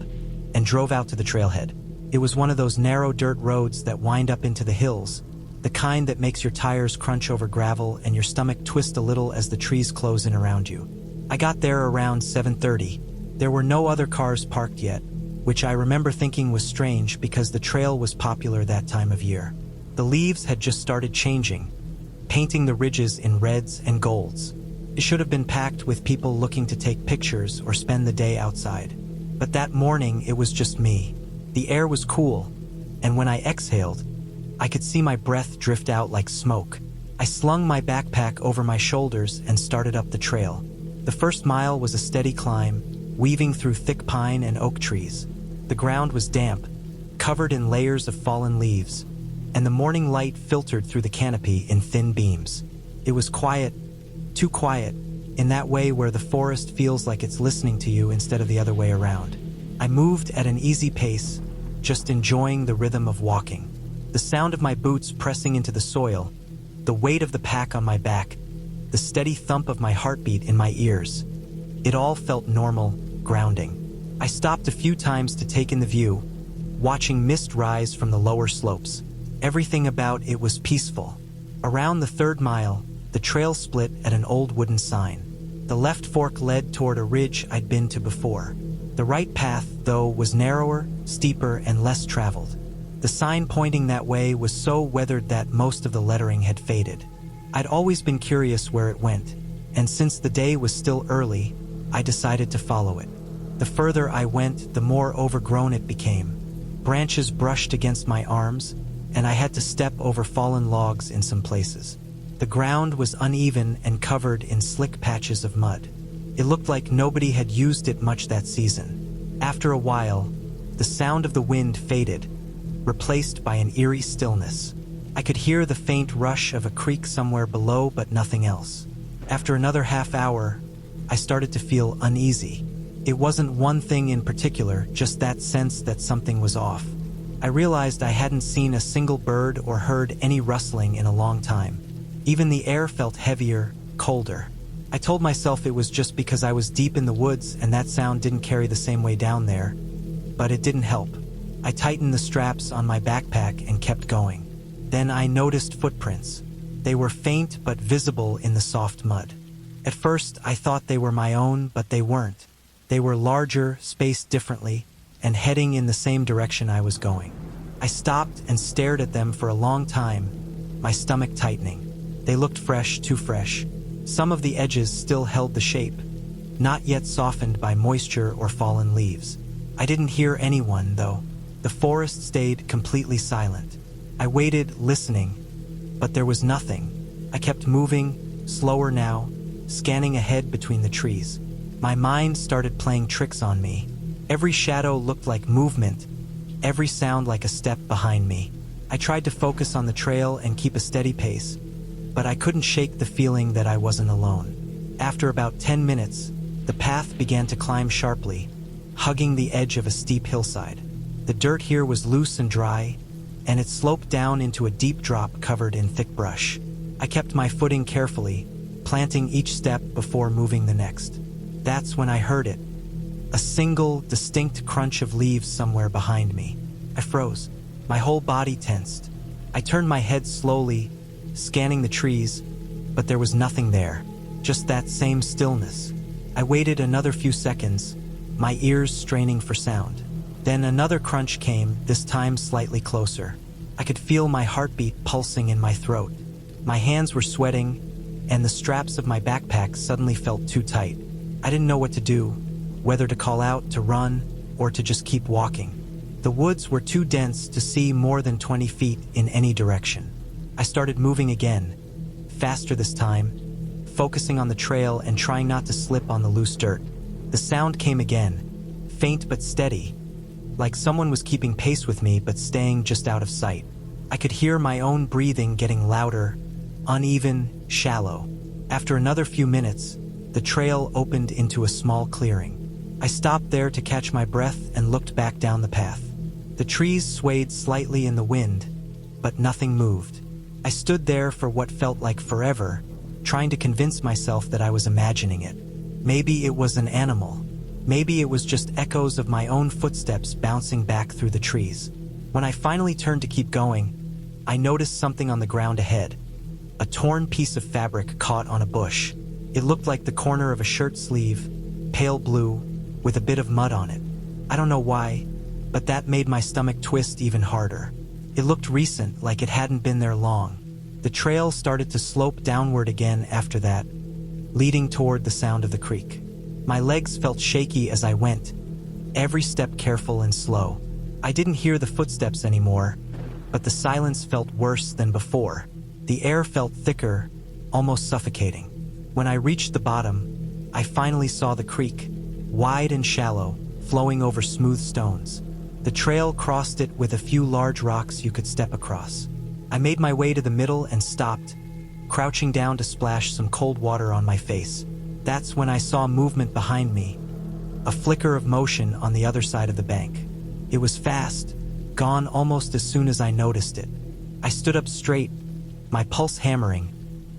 and drove out to the trailhead. It was one of those narrow dirt roads that wind up into the hills, the kind that makes your tires crunch over gravel and your stomach twist a little as the trees close in around you. I got there around 7:30. There were no other cars parked yet, which I remember thinking was strange because the trail was popular that time of year. The leaves had just started changing, painting the ridges in reds and golds. It should have been packed with people looking to take pictures or spend the day outside. But that morning, it was just me. The air was cool, and when I exhaled, I could see my breath drift out like smoke. I slung my backpack over my shoulders and started up the trail. The first mile was a steady climb, weaving through thick pine and oak trees. The ground was damp, covered in layers of fallen leaves, and the morning light filtered through the canopy in thin beams. It was quiet, too quiet, in that way where the forest feels like it's listening to you instead of the other way around. I moved at an easy pace, just enjoying the rhythm of walking. The sound of my boots pressing into the soil, the weight of the pack on my back, the steady thump of my heartbeat in my ears. It all felt normal, grounding. I stopped a few times to take in the view, watching mist rise from the lower slopes. Everything about it was peaceful. Around the 3rd mile, the trail split at an old wooden sign. The left fork led toward a ridge I'd been to before. The right path, though, was narrower, steeper, and less traveled. The sign pointing that way was so weathered that most of the lettering had faded. I'd always been curious where it went, and since the day was still early, I decided to follow it. The further I went, the more overgrown it became. Branches brushed against my arms, and I had to step over fallen logs in some places. The ground was uneven and covered in slick patches of mud. It looked like nobody had used it much that season. After a while, the sound of the wind faded, replaced by an eerie stillness. I could hear the faint rush of a creek somewhere below, but nothing else. After another half hour, I started to feel uneasy. It wasn't one thing in particular, just that sense that something was off. I realized I hadn't seen a single bird or heard any rustling in a long time. Even the air felt heavier, colder. I told myself it was just because I was deep in the woods and that sound didn't carry the same way down there, but it didn't help. I tightened the straps on my backpack and kept going. Then I noticed footprints. They were faint but visible in the soft mud. At first, I thought they were my own, but they weren't. They were larger, spaced differently, and heading in the same direction I was going. I stopped and stared at them for a long time, my stomach tightening. They looked fresh, too fresh. Some of the edges still held the shape, not yet softened by moisture or fallen leaves. I didn't hear anyone, though. The forest stayed completely silent. I waited, listening, but there was nothing. I kept moving, slower now, scanning ahead between the trees. My mind started playing tricks on me. Every shadow looked like movement, every sound like a step behind me. I tried to focus on the trail and keep a steady pace, but I couldn't shake the feeling that I wasn't alone. After about 10 minutes, the path began to climb sharply, hugging the edge of a steep hillside. The dirt here was loose and dry, and it sloped down into a deep drop covered in thick brush. I kept my footing carefully, planting each step before moving the next. That's when I heard it. A single, distinct crunch of leaves somewhere behind me. I froze. My whole body tensed. I turned my head slowly, scanning the trees, but there was nothing there. Just that same stillness. I waited another few seconds, my ears straining for sound. Then another crunch came, this time slightly closer. I could feel my heartbeat pulsing in my throat. My hands were sweating, and the straps of my backpack suddenly felt too tight. I didn't know what to do, whether to call out, to run, or to just keep walking. The woods were too dense to see more than 20 feet in any direction. I started moving again, faster this time, focusing on the trail and trying not to slip on the loose dirt. The sound came again, faint but steady, like someone was keeping pace with me but staying just out of sight. I could hear my own breathing getting louder, uneven, shallow. After another few minutes, the trail opened into a small clearing. I stopped there to catch my breath and looked back down the path. The trees swayed slightly in the wind, but nothing moved. I stood there for what felt like forever, trying to convince myself that I was imagining it. Maybe it was an animal. Maybe it was just echoes of my own footsteps bouncing back through the trees. When I finally turned to keep going, I noticed something on the ground ahead. A torn piece of fabric caught on a bush. It looked like the corner of a shirt sleeve, pale blue, with a bit of mud on it. I don't know why, but that made my stomach twist even harder. It looked recent, like it hadn't been there long. The trail started to slope downward again after that, leading toward the sound of the creek. My legs felt shaky as I went, every step careful and slow. I didn't hear the footsteps anymore, but the silence felt worse than before. The air felt thicker, almost suffocating. When I reached the bottom, I finally saw the creek, wide and shallow, flowing over smooth stones. The trail crossed it with a few large rocks you could step across. I made my way to the middle and stopped, crouching down to splash some cold water on my face. That's when I saw movement behind me, a flicker of motion on the other side of the bank. It was fast, gone almost as soon as I noticed it. I stood up straight, my pulse hammering,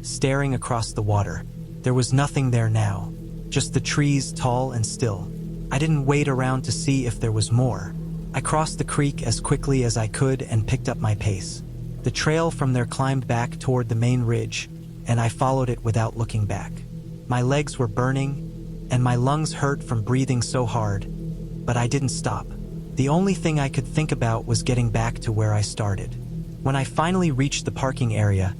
staring across the water. There was nothing there now, just the trees tall and still. I didn't wait around to see if there was more. I crossed the creek as quickly as I could and picked up my pace. The trail from there climbed back toward the main ridge, and I followed it without looking back. My legs were burning, and my lungs hurt from breathing so hard, but I didn't stop. The only thing I could think about was getting back to where I started. When I finally reached the parking area,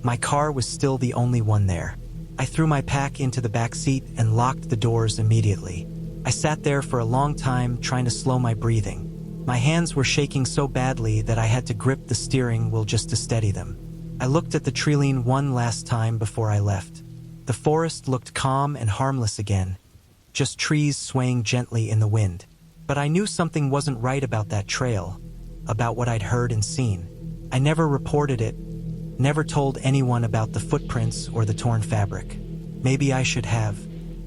my car was still the only one there. I threw my pack into the back seat and locked the doors immediately. I sat there for a long time trying to slow my breathing. My hands were shaking so badly that I had to grip the steering wheel just to steady them. I looked at the treeline one last time before I left. The forest looked calm and harmless again, just trees swaying gently in the wind. But I knew something wasn't right about that trail, about what I'd heard and seen. I never reported it, never told anyone about the footprints or the torn fabric. Maybe I should have,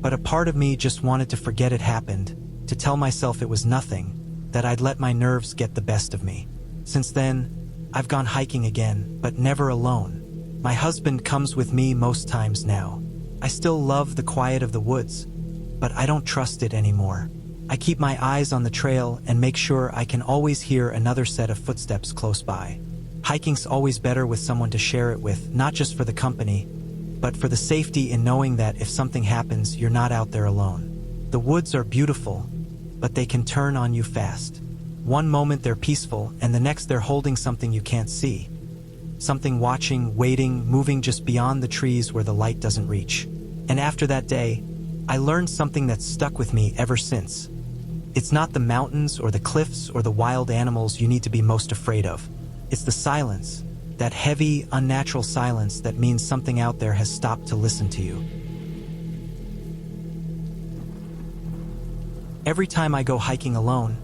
but a part of me just wanted to forget it happened, to tell myself it was nothing, that I'd let my nerves get the best of me. Since then, I've gone hiking again, but never alone. My husband comes with me most times now. I still love the quiet of the woods, but I don't trust it anymore. I keep my eyes on the trail and make sure I can always hear another set of footsteps close by. Hiking's always better with someone to share it with, not just for the company, but for the safety in knowing that if something happens, you're not out there alone. The woods are beautiful, but they can turn on you fast. One moment they're peaceful, and the next they're holding something you can't see. Something watching, waiting, moving just beyond the trees where the light doesn't reach. And after that day, I learned something that's stuck with me ever since. It's not the mountains or the cliffs or the wild animals you need to be most afraid of. It's the silence, that heavy, unnatural silence that means something out there has stopped to listen to you. Every time I go hiking alone,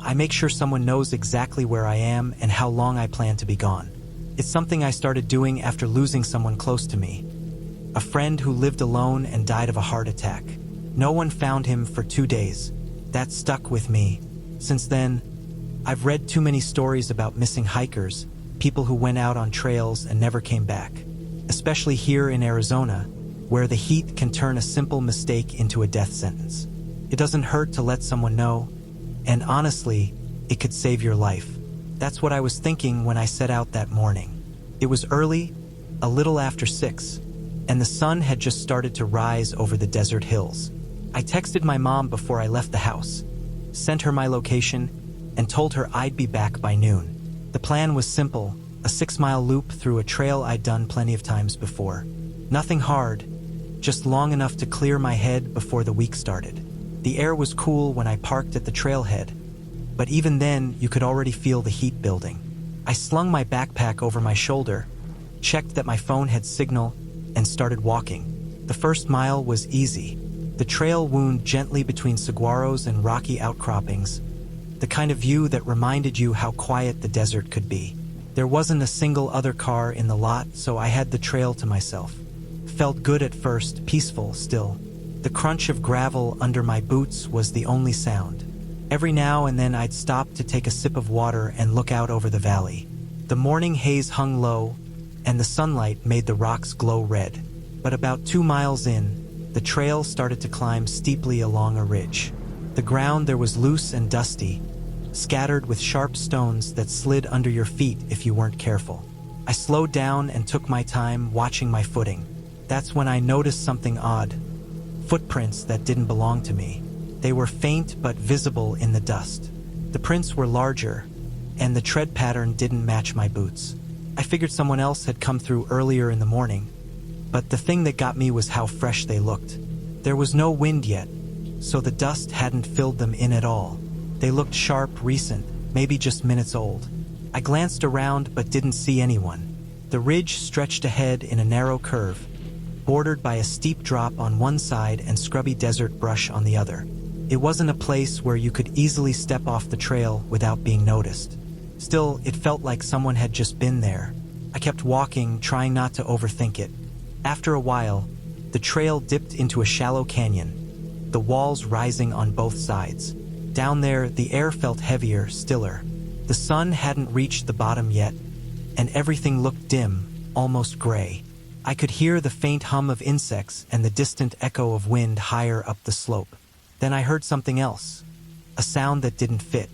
I make sure someone knows exactly where I am and how long I plan to be gone. It's something I started doing after losing someone close to me. A friend who lived alone and died of a heart attack. No one found him for 2 days. That stuck with me. Since then, I've read too many stories about missing hikers, people who went out on trails and never came back. Especially here in Arizona, where the heat can turn a simple mistake into a death sentence. It doesn't hurt to let someone know, and honestly, it could save your life. That's what I was thinking when I set out that morning. It was early, a little after 6, and the sun had just started to rise over the desert hills. I texted my mom before I left the house, sent her my location, and told her I'd be back by noon. The plan was simple, a 6-mile loop through a trail I'd done plenty of times before. Nothing hard, just long enough to clear my head before the week started. The air was cool when I parked at the trailhead, but even then you could already feel the heat building. I slung my backpack over my shoulder, checked that my phone had signal, and started walking. The first mile was easy. The trail wound gently between saguaros and rocky outcroppings, the kind of view that reminded you how quiet the desert could be. There wasn't a single other car in the lot, so I had the trail to myself. Felt good at first, peaceful still. The crunch of gravel under my boots was the only sound. Every now and then I'd stop to take a sip of water and look out over the valley. The morning haze hung low, and the sunlight made the rocks glow red. But about 2 miles in, the trail started to climb steeply along a ridge. The ground there was loose and dusty, scattered with sharp stones that slid under your feet if you weren't careful. I slowed down and took my time watching my footing. That's when I noticed something odd. Footprints that didn't belong to me. They were faint but visible in the dust. The prints were larger, and the tread pattern didn't match my boots. I figured someone else had come through earlier in the morning, but the thing that got me was how fresh they looked. There was no wind yet, so the dust hadn't filled them in at all. They looked sharp, recent, maybe just minutes old. I glanced around but didn't see anyone. The ridge stretched ahead in a narrow curve, bordered by a steep drop on one side and scrubby desert brush on the other. It wasn't a place where you could easily step off the trail without being noticed. Still, it felt like someone had just been there. I kept walking, trying not to overthink it. After a while, the trail dipped into a shallow canyon, the walls rising on both sides. Down there, the air felt heavier, stiller. The sun hadn't reached the bottom yet, and everything looked dim, almost gray. I could hear the faint hum of insects and the distant echo of wind higher up the slope. Then I heard something else, a sound that didn't fit.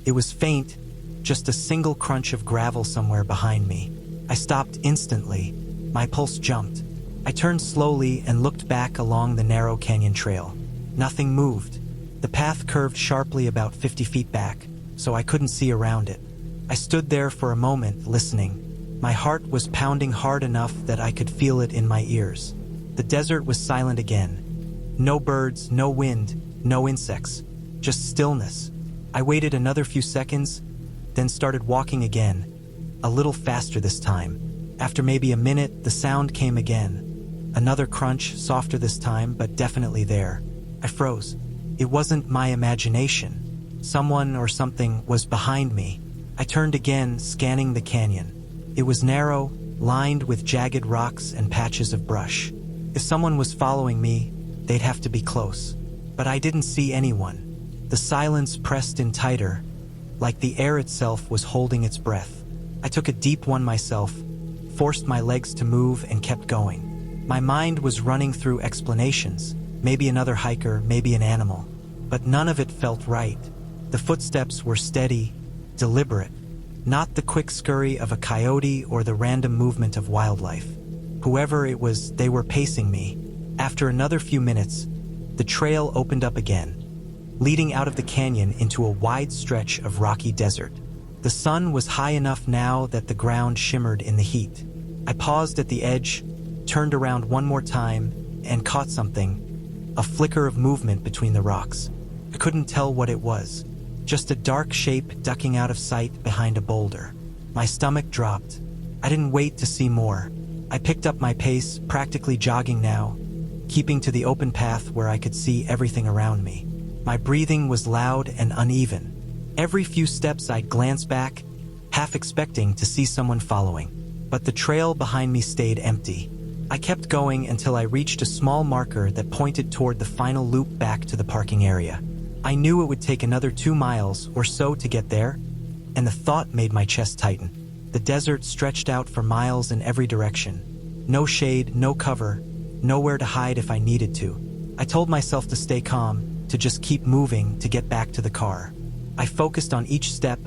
It was faint, just a single crunch of gravel somewhere behind me. I stopped instantly. My pulse jumped. I turned slowly and looked back along the narrow canyon trail. Nothing moved. The path curved sharply about 50 feet back, so I couldn't see around it. I stood there for a moment, listening. My heart was pounding hard enough that I could feel it in my ears. The desert was silent again. No birds, no wind, no insects, just stillness. I waited another few seconds, then started walking again, a little faster this time. After maybe a minute, the sound came again. Another crunch, softer this time, but definitely there. I froze. It wasn't my imagination. Someone or something was behind me. I turned again, scanning the canyon. It was narrow, lined with jagged rocks and patches of brush. If someone was following me, they'd have to be close. But I didn't see anyone. The silence pressed in tighter, like the air itself was holding its breath. I took a deep one myself, forced my legs to move and kept going. My mind was running through explanations, maybe another hiker, maybe an animal. But none of it felt right. The footsteps were steady, deliberate, not the quick scurry of a coyote or the random movement of wildlife. Whoever it was, they were pacing me. After another few minutes, the trail opened up again, leading out of the canyon into a wide stretch of rocky desert. The sun was high enough now that the ground shimmered in the heat. I paused at the edge, turned around one more time, and caught something, a flicker of movement between the rocks. I couldn't tell what it was, just a dark shape ducking out of sight behind a boulder. My stomach dropped. I didn't wait to see more. I picked up my pace, practically jogging now, keeping to the open path where I could see everything around me. My breathing was loud and uneven. Every few steps I'd glance back, half expecting to see someone following. But the trail behind me stayed empty. I kept going until I reached a small marker that pointed toward the final loop back to the parking area. I knew it would take another 2 miles or so to get there, and the thought made my chest tighten. The desert stretched out for miles in every direction. No shade, no cover, nowhere to hide if I needed to. I told myself to stay calm, to just keep moving, to get back to the car. I focused on each step,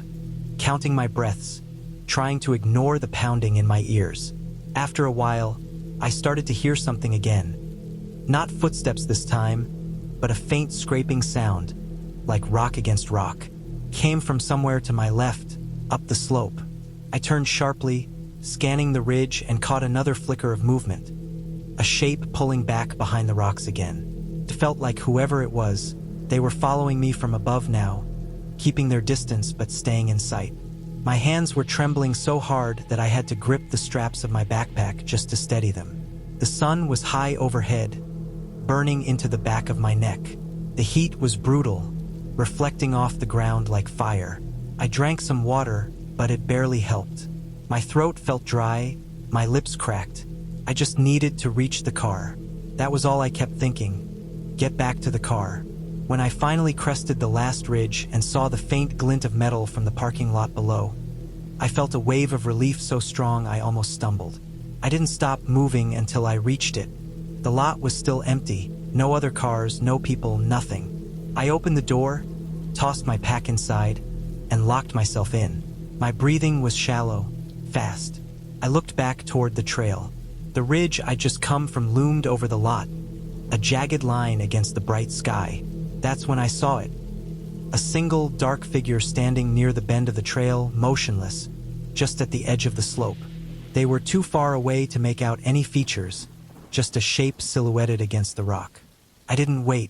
counting my breaths, trying to ignore the pounding in my ears. After a while, I started to hear something again. Not footsteps this time, but a faint scraping sound, like rock against rock, came from somewhere to my left, up the slope. I turned sharply, scanning the ridge, and caught another flicker of movement. A shape pulling back behind the rocks again. It felt like whoever it was, they were following me from above now, keeping their distance but staying in sight. My hands were trembling so hard that I had to grip the straps of my backpack just to steady them. The sun was high overhead, burning into the back of my neck. The heat was brutal, reflecting off the ground like fire. I drank some water, but it barely helped. My throat felt dry, my lips cracked. I just needed to reach the car. That was all I kept thinking. Get back to the car. When I finally crested the last ridge and saw the faint glint of metal from the parking lot below, I felt a wave of relief so strong I almost stumbled. I didn't stop moving until I reached it. The lot was still empty, no other cars, no people, nothing. I opened the door, tossed my pack inside, and locked myself in. My breathing was shallow, fast. I looked back toward the trail. The ridge I'd just come from loomed over the lot, a jagged line against the bright sky. That's when I saw it. A single dark figure standing near the bend of the trail, motionless, just at the edge of the slope. They were too far away to make out any features, just a shape silhouetted against the rock. I didn't wait.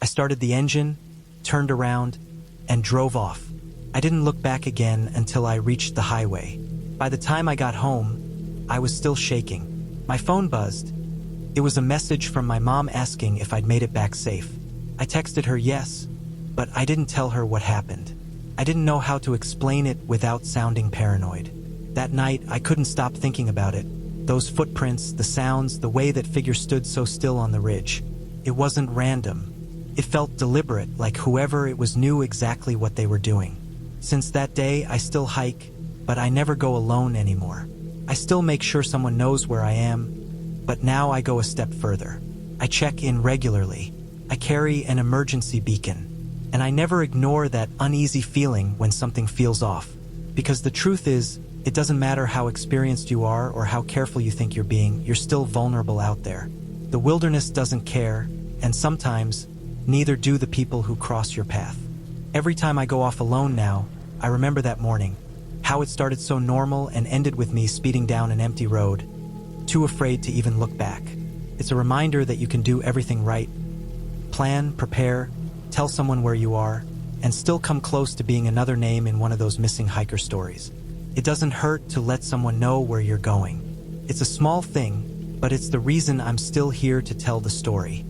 I started the engine, turned around, and drove off. I didn't look back again until I reached the highway. By the time I got home, I was still shaking. My phone buzzed. It was a message from my mom asking if I'd made it back safe. I texted her yes, but I didn't tell her what happened. I didn't know how to explain it without sounding paranoid. That night, I couldn't stop thinking about it. Those footprints, the sounds, the way that figure stood so still on the ridge. It wasn't random. It felt deliberate, like whoever it was knew exactly what they were doing. Since that day, I still hike, but I never go alone anymore. I still make sure someone knows where I am, But now I go a step further. I check in regularly. I carry an emergency beacon. And I never ignore that uneasy feeling when something feels off. Because the truth is, it doesn't matter how experienced you are or how careful you think you're being, you're still vulnerable out there. The wilderness doesn't care, and sometimes, neither do the people who cross your path. Every time I go off alone now, I remember that morning, how it started so normal and ended with me speeding down an empty road, too afraid to even look back. It's a reminder that you can do everything right. Plan, prepare, tell someone where you are, and still come close to being another name in one of those missing hiker stories. It doesn't hurt to let someone know where you're going. It's a small thing, but it's the reason I'm still here to tell the story.